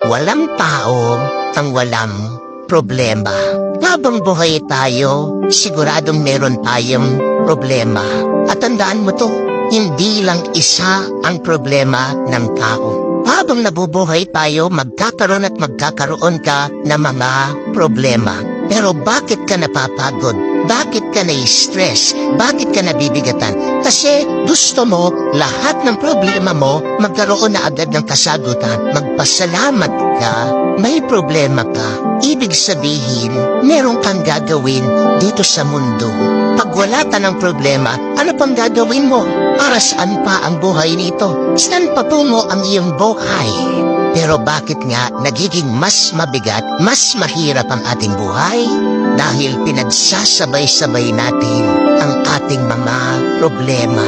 Walang tao ang walang problema. Habang buhay tayo, siguradong meron tayong problema. At tandaan mo to, hindi lang isa ang problema ng tao. Habang nabubuhay tayo, magkakaroon at magkakaroon ka ng mga problema. Pero bakit ka napapagod? Bakit ka na-stress? Bakit ka nabibigatan? Kasi gusto mo lahat ng problema mo magkaroon na agad ng kasagutan. Magpasalamat ka, may problema ka. Ibig sabihin, meron kang gagawin dito sa mundo. Pag wala ka ng problema, ano pang gagawin mo? Para saan pa ang buhay nito? Saan patungo ang iyong buhay? Pero bakit nga nagiging mas mabigat, mas mahirap ang ating buhay? Dahil pinagsasabay-sabay natin ang ating mga problema.